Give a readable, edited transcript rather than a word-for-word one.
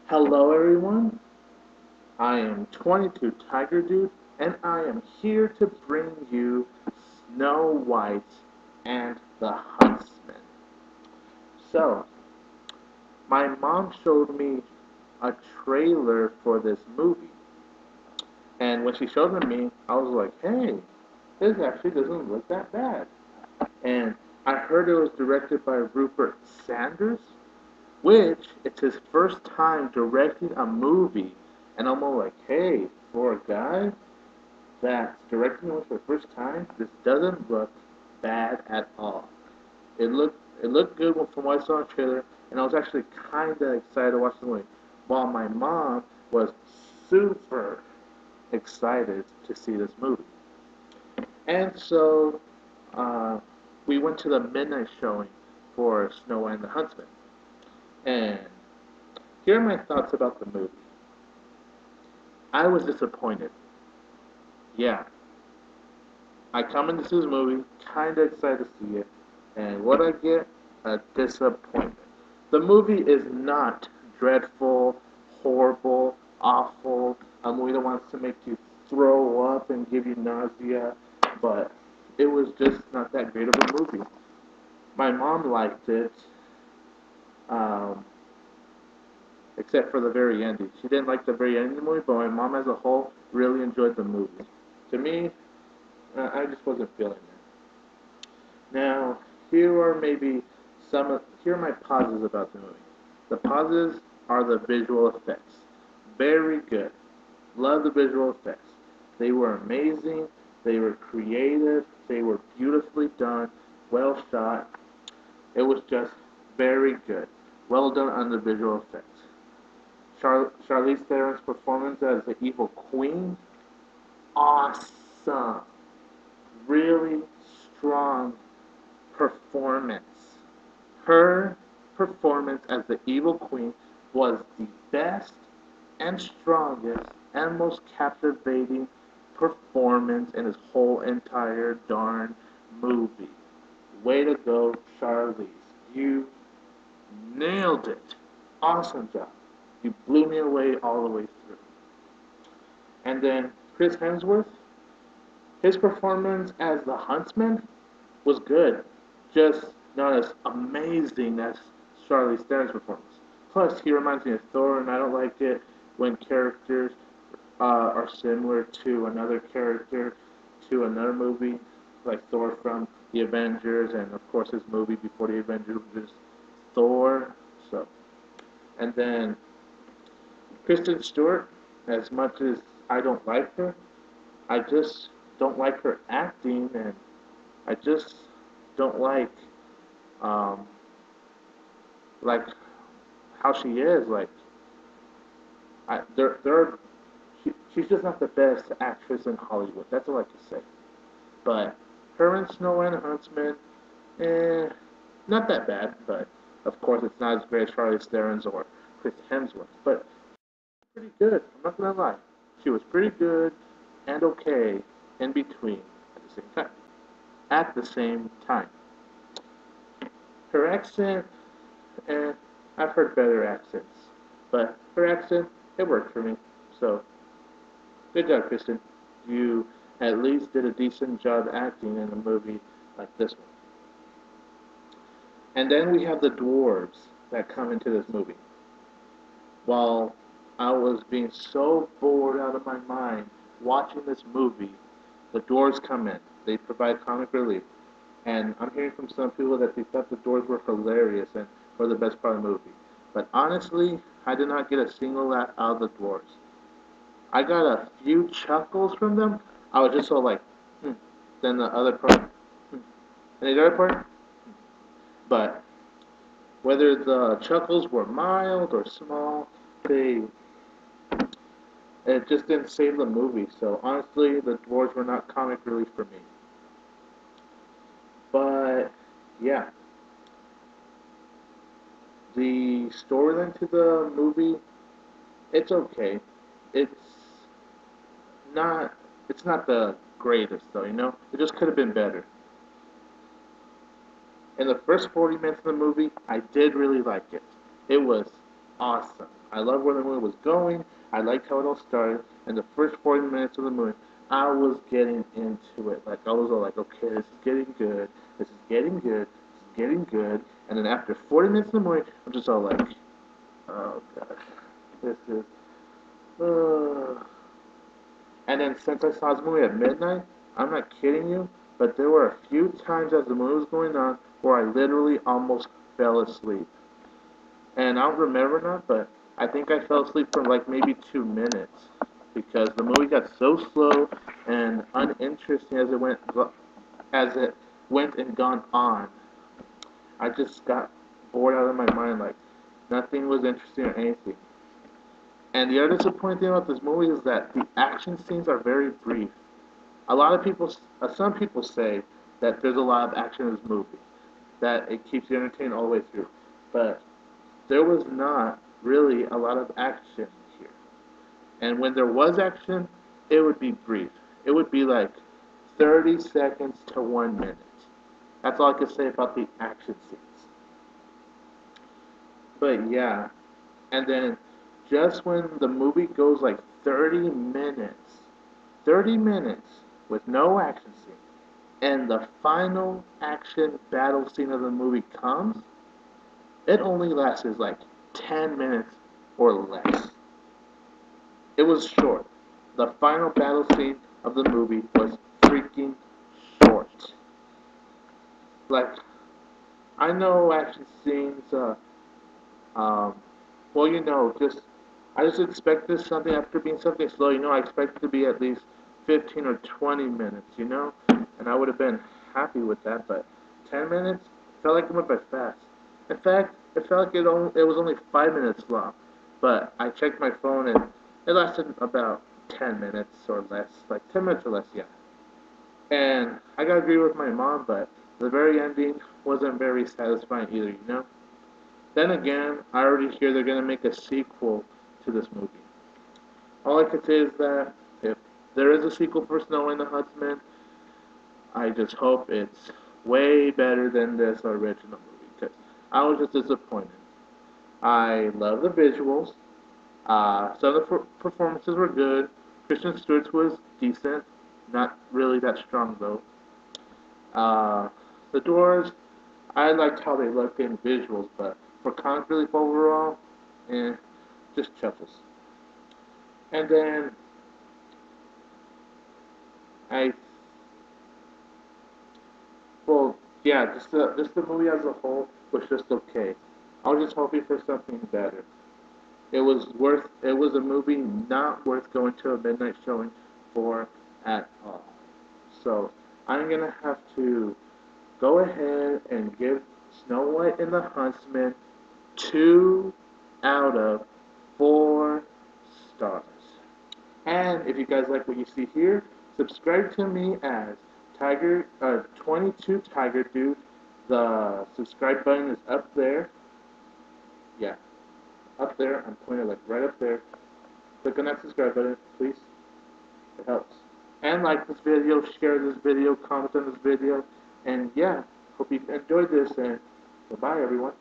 Hello everyone, I am 22 Tiger Dude and I am here to bring you Snow White and the Huntsman. So, my mom showed me a trailer for this movie, and when she showed it to me, I was like, hey, this actually doesn't look that bad. And I heard it was directed by Rupert Sanders, which it's his first time directing a movie, and I'm all like, hey, for a guy that's directing one for the first time, this doesn't look bad at all. It looked good from what I saw in the trailer, and I was actually kind of excited to watch the movie, while my mom was super excited to see this movie. And so uh, we went to the midnight showing for Snow White and the Huntsman. And here are my thoughts about the movie. I was disappointed. Yeah, I come into this movie kind of excited to see it, and what I get? A disappointment. The movie is not dreadful, horrible, awful, a movie that wants to make you throw up and give you nausea, but it was just not that great of a movie. My mom liked it, um, except for the very ending. She didn't like the very end of the movie, but my mom as a whole really enjoyed the movie. To me, I just wasn't feeling it. Now, here are my positives about the movie. The positives are the visual effects. Very good. Love the visual effects. They were amazing. They were creative. They were beautifully done. Well shot. It was just very good. Well done on the visual effects. Charlize Theron's performance as the evil queen, awesome. Really strong performance. Her performance as the evil queen was the best and strongest and most captivating performance in his whole entire darn movie. Way to go, Charlize. You nailed it. Awesome job. You blew me away all the way through. And then Chris Hemsworth, his performance as the Huntsman was good, just not as amazing as Charlize Theron's performance. Plus, he reminds me of Thor, and I don't like it when characters are similar to another character to another movie, like Thor from the Avengers, and of course his movie before the Avengers was Thor. So, and then Kristen Stewart, as much as I don't like her, I just don't like her acting, and I just don't um, like how she is. Like, she's just not the best actress in Hollywood. That's all I can say. But her and Snow and Huntsman, not that bad. But of course, it's not as great as Charlize Theron's or Chris Hemsworth. But pretty good. I'm not gonna lie. She was pretty good and okay in between at the same time. At the same time, her accent, eh, I've heard better accents, but her accent, it worked for me. So good job, Kristen. You at least did a decent job acting in a movie like this one. And then we have the dwarves that come into this movie. While I was being so bored out of my mind watching this movie, the dwarves come in. They provide comic relief. And I'm hearing from some people that they thought the dwarves were hilarious and were the best part of the movie. But honestly, I did not get a single laugh out of the dwarves. I got a few chuckles from them. I was just so like, hmm. Then the other part, hmm. And the other part, but whether the chuckles were mild or small, they it just didn't save the movie. So honestly, the dwarves were not comic relief for me. But yeah, the storyline to the movie, it's okay. It's not it's not the greatest though, you know? It just could have been better. In the first 40 minutes of the movie, I did really like it. It was awesome. I loved where the movie was going. I liked how it all started. And the first 40 minutes of the movie, I was getting into it. Like, I was all like, okay, this is getting good. This is getting good. This is getting good. And then after 40 minutes of the movie, I'm just all like, oh, gosh, this is... And then since I saw this movie at midnight, I'm not kidding you, but there were a few times as the movie was going on where I literally almost fell asleep. And I don't remember now, but I think I fell asleep for like maybe 2 minutes because the movie got so slow and uninteresting as it went and gone on. I just got bored out of my mind, like nothing was interesting or anything. And the other disappointing thing about this movie is that the action scenes are very brief. A lot of people, some people say that there's a lot of action in this movie, that it keeps you entertained all the way through. But there was not really a lot of action here. And when there was action, it would be brief. It would be like 30 seconds to 1 minute. That's all I could say about the action scenes. But yeah, and then just when the movie goes like 30 minutes with no action scene, and the final action battle scene of the movie comes, it only lasted like 10 minutes or less. It was short. The final battle scene of the movie was freaking short. Like, I know action scenes, um, well, I just expected something after being something slow, I expected it to be at least 15 or 20 minutes. And I would have been happy with that, but 10 minutes felt like it went by fast. In fact, it felt like it was only 5 minutes long, but I checked my phone and it lasted about 10 minutes or less, like 10 minutes or less, yeah. And I gotta agree with my mom, but the very ending wasn't very satisfying either. Then again, I already hear they're gonna make a sequel to this movie. All I can say is that if there is a sequel for Snow and the Huntsman, I just hope it's way better than this original movie because I was just disappointed. I love the visuals. Some of the performances were good. Kristen Stewart's was decent, not really that strong though. Uh, the Doors, I liked how they looked in visuals, but for comic relief overall, just chuckles. And then I, well, yeah, just the movie as a whole was just okay. I was just hoping for something better. It was a movie not worth going to a midnight showing for at all. So I'm gonna have to go ahead and give Snow White and the Huntsman 2 out of 4 stars. And if you guys like what you see here, subscribe to me as Tiger 22 Tiger Dude. The subscribe button is up there. Yeah, up there. I'm pointing like right up there. Click on that subscribe button, please. It helps. And like this video, share this video, comment on this video, and yeah, hope you enjoyed this. And goodbye, everyone.